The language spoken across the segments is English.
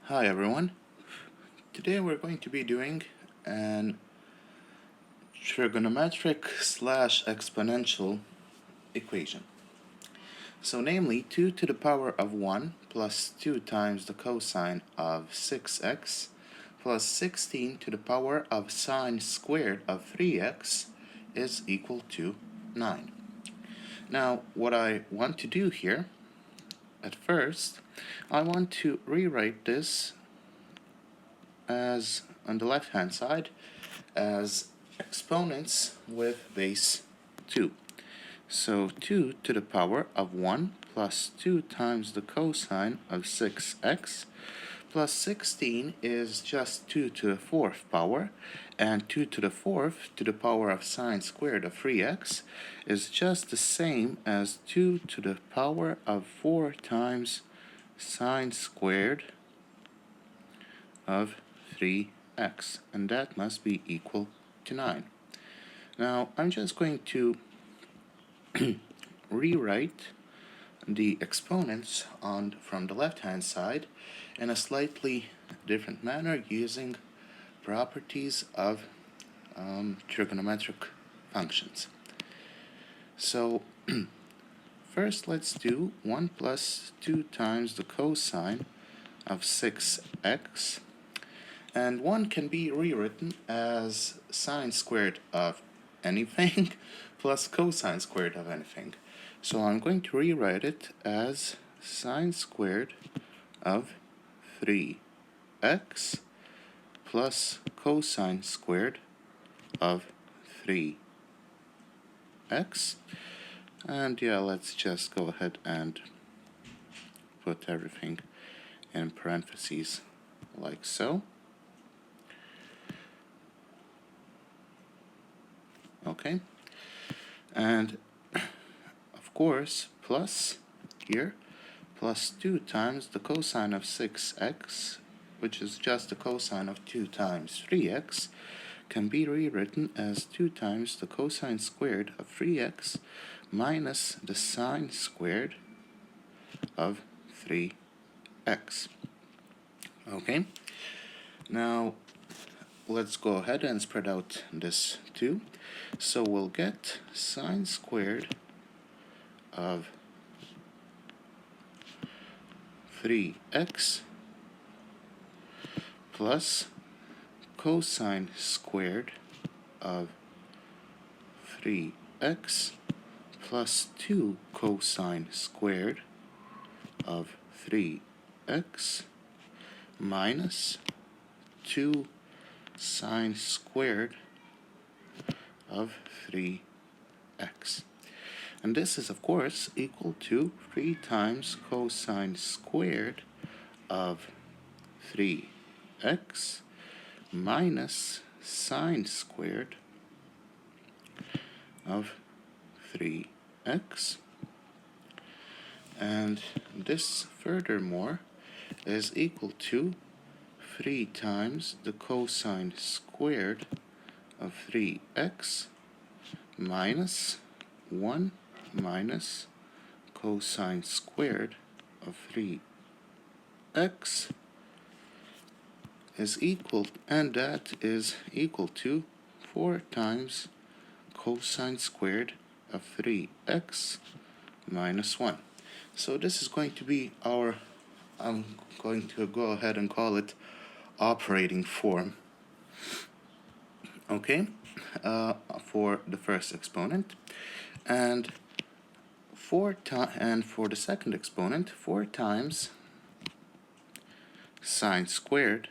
Hi everyone. Today we're going to be doing an trigonometric slash exponential equation. So namely 2 to the power of 1 plus 2 times the cosine of 6x plus 16 to the power of sine squared of 3x is equal to 9. Now what I want to do here, at first, I want to rewrite this as on the left hand side as exponents with base 2. So 2 to the power of 1 plus 2 times the cosine of 6x plus 16 is just 2 to the 4th power, and 2 to the 4th to the power of sine squared of 3x is just the same as 2 to the power of 4 times sine squared of 3x, and that must be equal to 9. Now I'm just going to rewrite the exponents from the left hand side in a slightly different manner using properties of trigonometric functions. So first let's do 1 plus 2 times the cosine of 6x, and 1 can be rewritten as sine squared of anything plus cosine squared of anything. So I'm going to rewrite it as sine squared of 3x plus cosine squared of 3x. And yeah, let's just go ahead and put everything in parentheses like so. Okay, and of course plus here, plus 2 times the cosine of 6x, which is just the cosine of 2 times 3x, can be rewritten as 2 times the cosine squared of 3x minus the sine squared of 3x. Okay, now let's go ahead and spread out this 2. So we'll get sine squared of 3x plus cosine squared of 3x plus 2 cosine squared of 3x minus 2 sine squared of 3x. And this is of course equal to 3 times cosine squared of 3x minus sine squared of 3x. And this furthermore is equal to 3 times the cosine squared of 3x minus 1 minus cosine squared of 3x is equal, and that is equal to 4 times cosine squared of 3x minus 1. So this is going to be our, I'm going to go ahead and call it operating form. Okay, for the first exponent, and for the second exponent, 4 times sine squared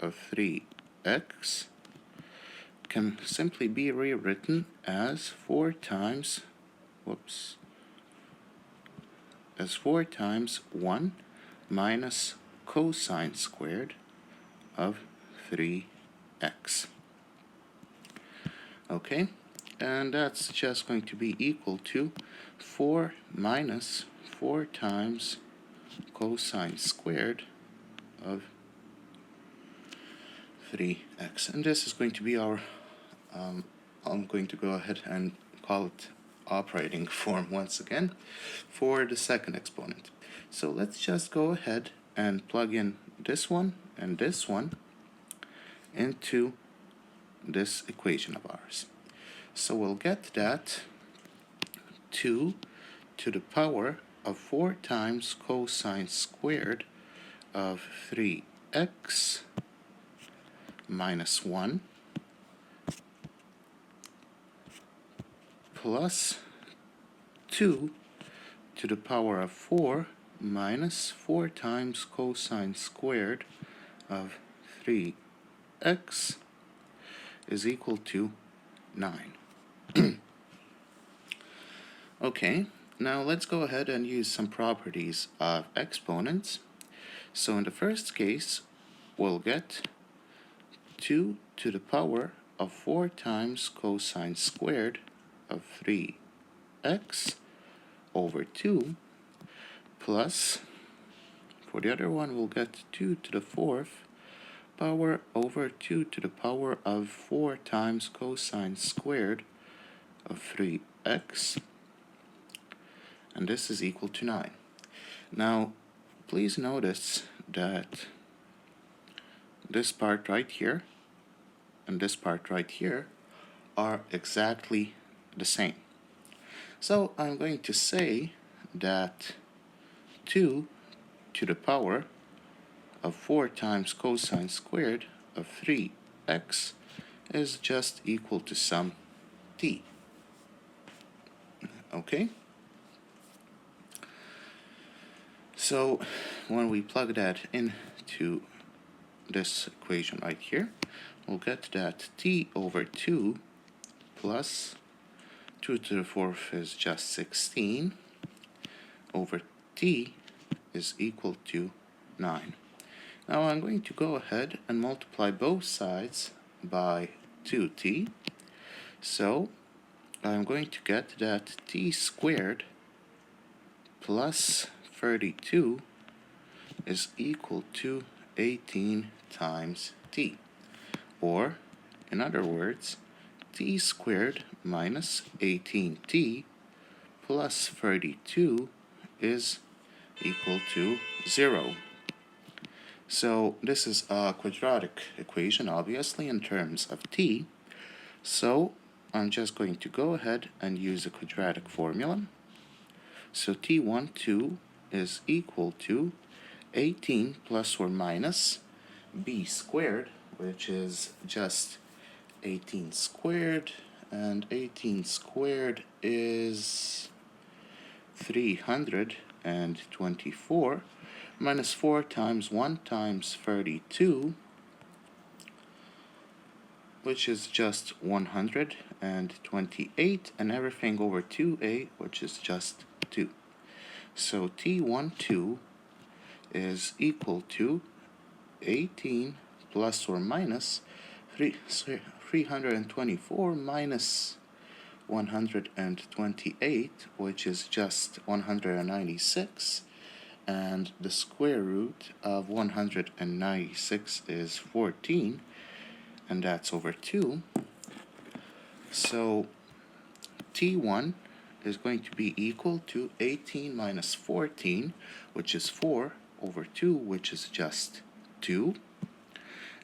of 3x can simply be rewritten as 4 times 1 minus cosine squared of 3x. Okay, and that's just going to be equal to 4 minus 4 times cosine squared of 3x. And this is going to be our, I'm going to go ahead and call it operating form once again for the second exponent. So let's just go ahead and plug in this one and this one into this equation of ours. So we'll get that 2 to the power of 4 times cosine squared of 3x minus 1 plus 2 to the power of 4 minus 4 times cosine squared of 3x is equal to 9. Okay, now let's go ahead and use some properties of exponents. So in the first case, we'll get 2 to the power of 4 times cosine squared of 3x over 2 plus, for the other one, we'll get 2 to the 4th power over 2 to the power of 4 times cosine squared of 3x, and this is equal to 9. Now, please notice that this part right here and this part right here are exactly the same. So I'm going to say that 2 to the power of 4 times cosine squared of 3x is just equal to some t. Okay? So when we plug that into this equation right here, we'll get that t over 2 plus 2 to the 4th is just 16 over t is equal to 9. Now I'm going to go ahead and multiply both sides by 2t. So I'm going to get that t squared plus 32 is equal to 18 times t. Or, in other words, t squared minus 18t plus 32 is equal to 0. So this is a quadratic equation, obviously, in terms of t. So I'm just going to go ahead and use a quadratic formula. So t12 is equal to 18 plus or minus b squared, which is just 18 squared, and 18 squared is 324, minus 4 times 1 times 32, which is just 128, and everything over 2a, which is just 2. So t12 is equal to 18 plus or minus 324 minus 128, which is just 196, and the square root of 196 is 14, and that's over 2. So t1 is going to be equal to 18 minus 14, which is 4, over 2, which is just 2.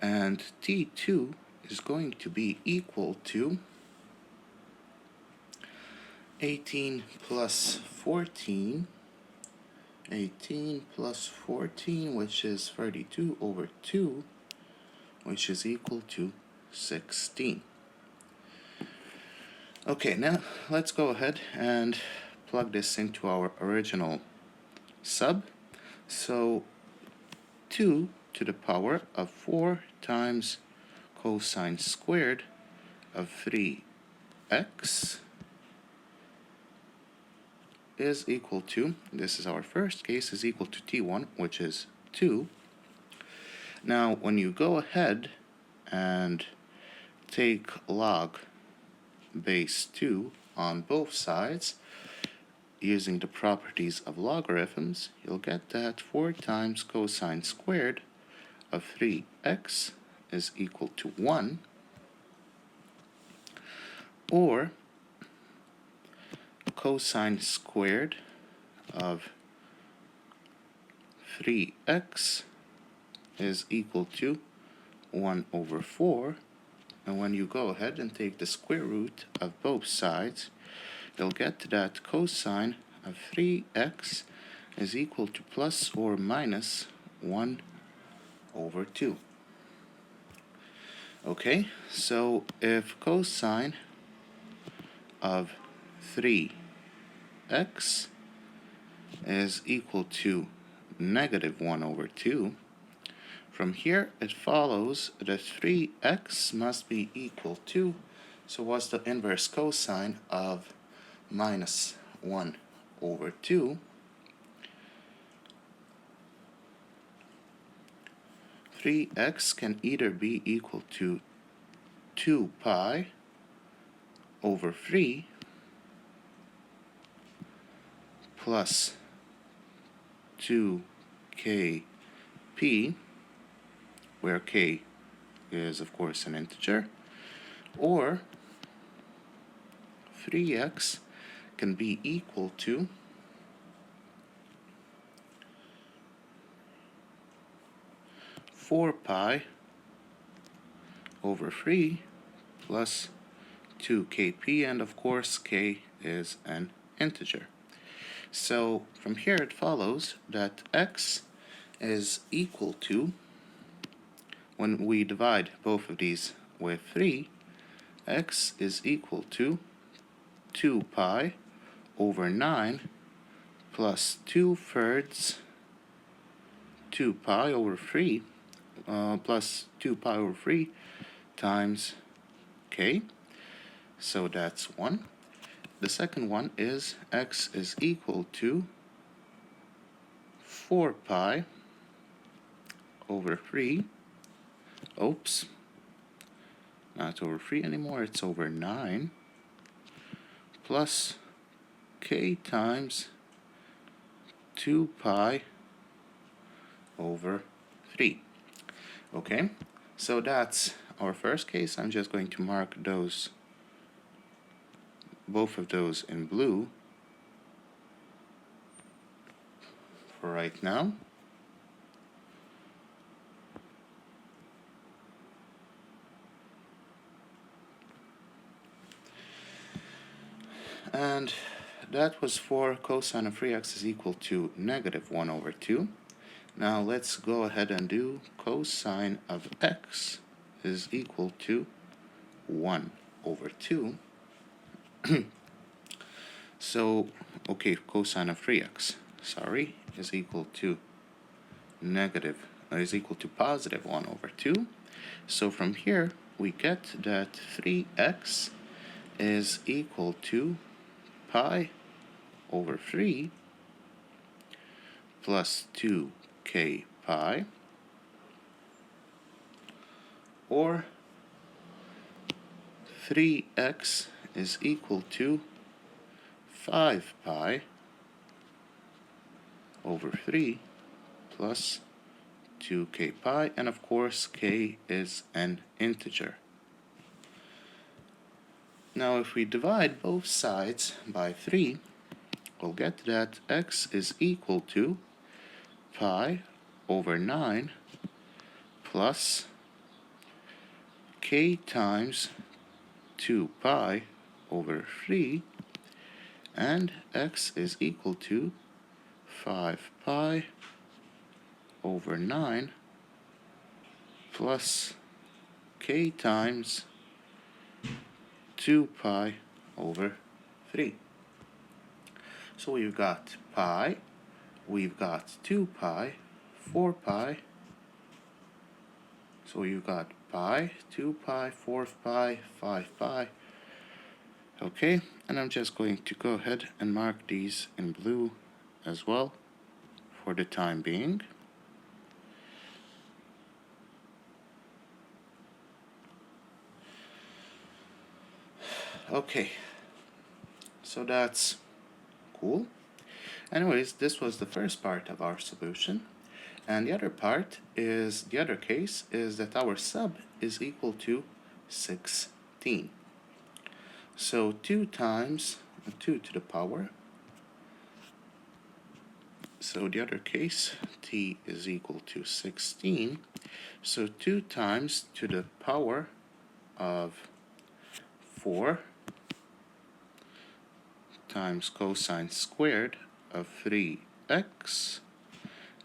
And t2 is going to be equal to 18 plus 14, which is 32 over 2, which is equal to 16. Okay, now let's go ahead and plug this into our original sub. So 2 to the power of 4 times cosine squared of 3x is equal to, this is our first case, is equal to t1, which is 2. Now, when you go ahead and take log base 2 on both sides, using the properties of logarithms, you'll get that 4 times cosine squared of 3x is equal to 1, or cosine squared of 3x is equal to 1 over 4. And when you go ahead and take the square root of both sides, you'll get that cosine of 3x is equal to plus or minus 1 over 2. Okay, so if cosine of 3x is equal to negative 1 over 2, from here it follows that 3x must be equal to, so what's the inverse cosine of minus 1 over 2? 3x can either be equal to 2 pi over 3 plus 2kp, where k is of course an integer, or 3x can be equal to 4 pi over 3 plus 2kp, and of course k is an integer. So from here it follows that x is equal to, when we divide both of these with 3, x is equal to 2 pi over 9 plus 2/3 2 pi over 3 plus 2 pi over 3 times k. So that's 1. The second one is x is equal to 4 pi over 3. Oops, not over 3 anymore, it's over 9 plus k times 2 pi over 3. Okay, so that's our first case. I'm just going to mark those, both of those in blue for right now. And that was for cosine of 3x is equal to negative 1 over 2. Now let's go ahead and do cosine of x is equal to 1 over 2. So, okay, cosine of 3x, sorry, is equal to positive 1 over 2. So from here we get that 3x is equal to pi over 3 plus 2k pi, or 3x is equal to 5 pi over 3 plus 2k pi, and of course k is an integer. Now if we divide both sides by 3, we'll get that x is equal to pi over 9 plus k times 2 pi over 3, and x is equal to 5 pi over 9 plus k times 2 pi over 3. So we've got pi, we've got 2 pi, 4 pi. So you've got pi, 2 pi, 4 pi, 5 pi. Okay, and I'm just going to go ahead and mark these in blue as well for the time being. Okay, so that's cool. Anyways, this was the first part of our solution, and the other part is, the other case is that our sub is equal to 16. So 2 times 2 to the power So the other case, t is equal to 16. So 2 times to the power of 4 times cosine squared of 3x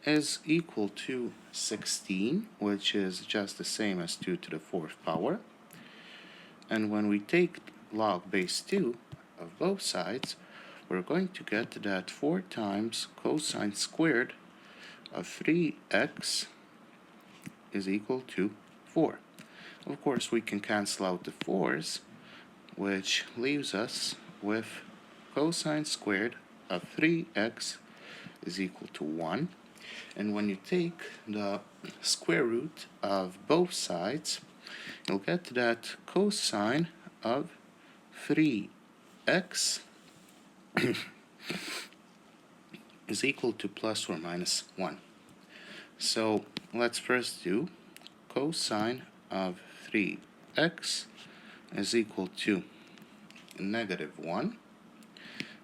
is equal to 16, which is just the same as 2 to the 4th power. And when we take log base 2 of both sides, we're going to get that 4 times cosine squared of 3x is equal to 4. Of course, we can cancel out the 4's, which leaves us with cosine squared of 3x is equal to 1. And when you take the square root of both sides, you'll get that cosine of 3x is equal to plus or minus 1. So let's first do cosine of 3x is equal to negative 1.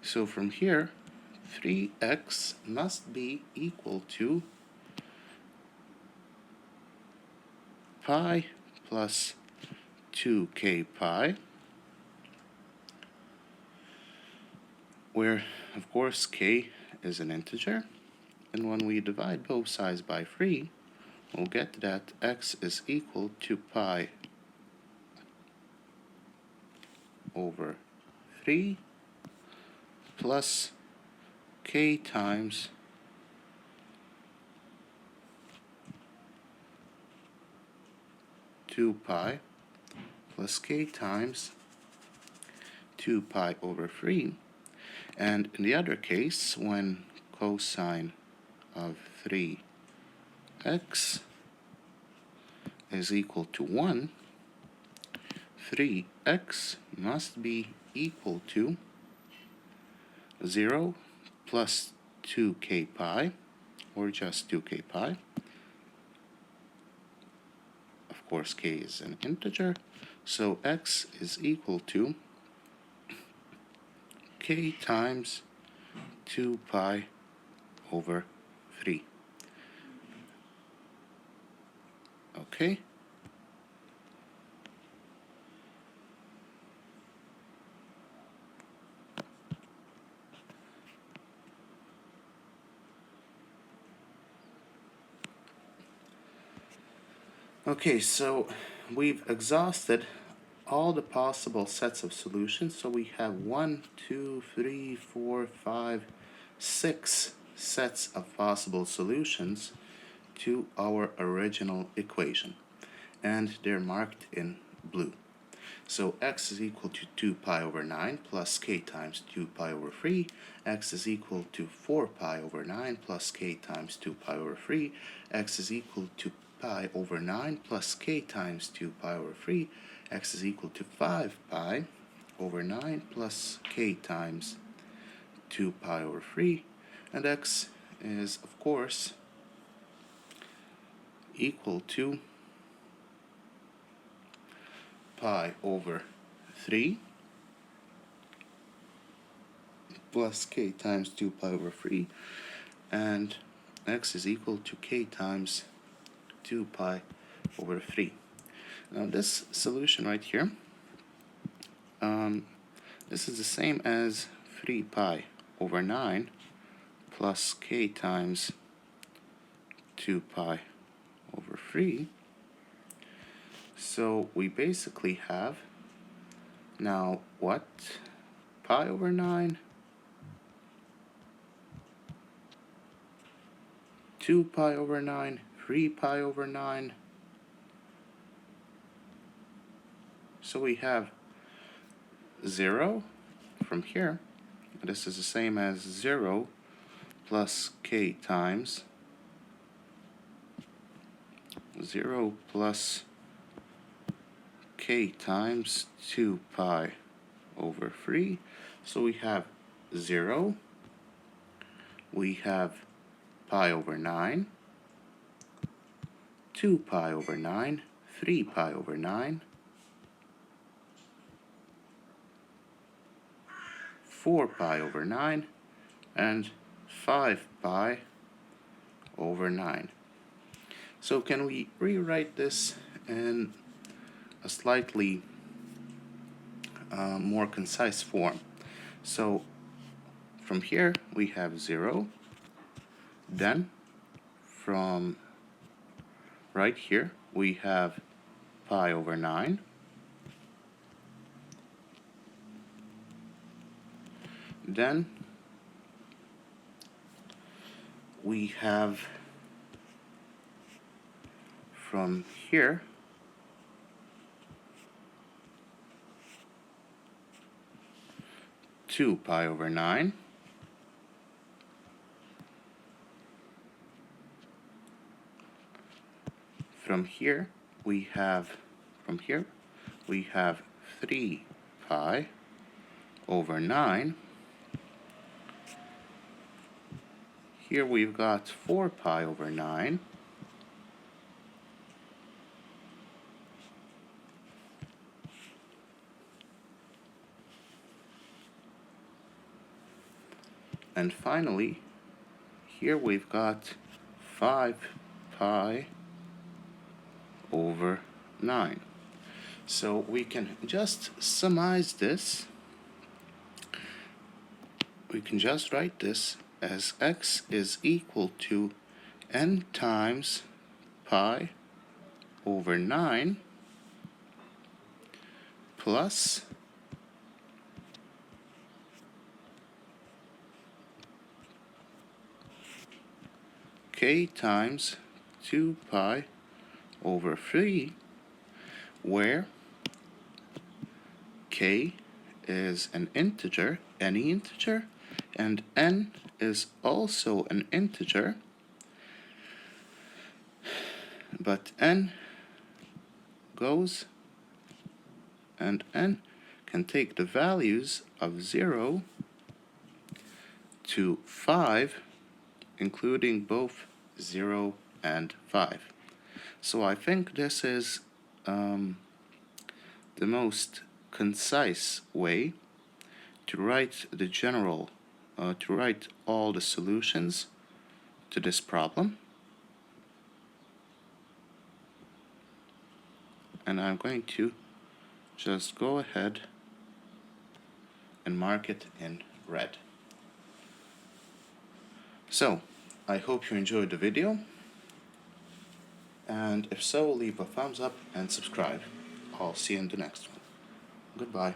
So from here, 3x must be equal to pi plus 2k pi, where of course k is an integer, and when we divide both sides by 3, we'll get that x is equal to pi over 3 plus k times 2 pi plus k times 2 pi over 3. And in the other case, when cosine of 3x is equal to 1, 3x must be equal to 0 plus 2k pi, or just 2k pi. Of course, k is an integer, so x is equal to k times 2 pi over 3. Okay? Okay, so we've exhausted all the possible sets of solutions. So we have 1, 2, 3, 4, 5, 6 sets of possible solutions to our original equation, and they're marked in blue. So x is equal to 2 pi over 9 plus k times 2 pi over 3. X is equal to 4 pi over 9 plus k times 2 pi over 3. X is equal to pi over 9 plus k times 2 pi over 3. X is equal to 5 pi over 9 plus k times 2 pi over 3. And x is, of course, equal to pi over 3 plus k times 2 pi over 3, and x is equal to k times 2 pi over 3. Now this solution right here, this is the same as 3 pi over 9 plus k times 2 pi over 3. So we basically have now what? Pi over 9, 2 pi over 9, 3 pi over 9. So we have 0 from here. This is the same as 0 plus k times 0 plus k times 2 pi over 3. So we have 0, we have pi over 9, 2 pi over 9, 3 pi over 9, 4 pi over 9, and 5 pi over 9. So can we rewrite this in a slightly more concise form? So from here we have 0, then from right here we have pi over 9, then we have from here two pi over 9, from here we have 3 pi over 9. Here we've got 4 pi over 9. And finally, here we've got 5 pi over 9. So we can just summarize this. We can just write this as x is equal to n times pi over 9 plus k times 2 pi over 3, where k is an integer, any integer, and n is also an integer, but n goes and n can take the values of 0 to 5, including both 0 and 5. So I think this is the most concise way to write the general, to write all the solutions to this problem. And I'm going to just go ahead and mark it in red. So, I hope you enjoyed the video, and if so, leave a thumbs up and subscribe. I'll see you in the next one. Goodbye.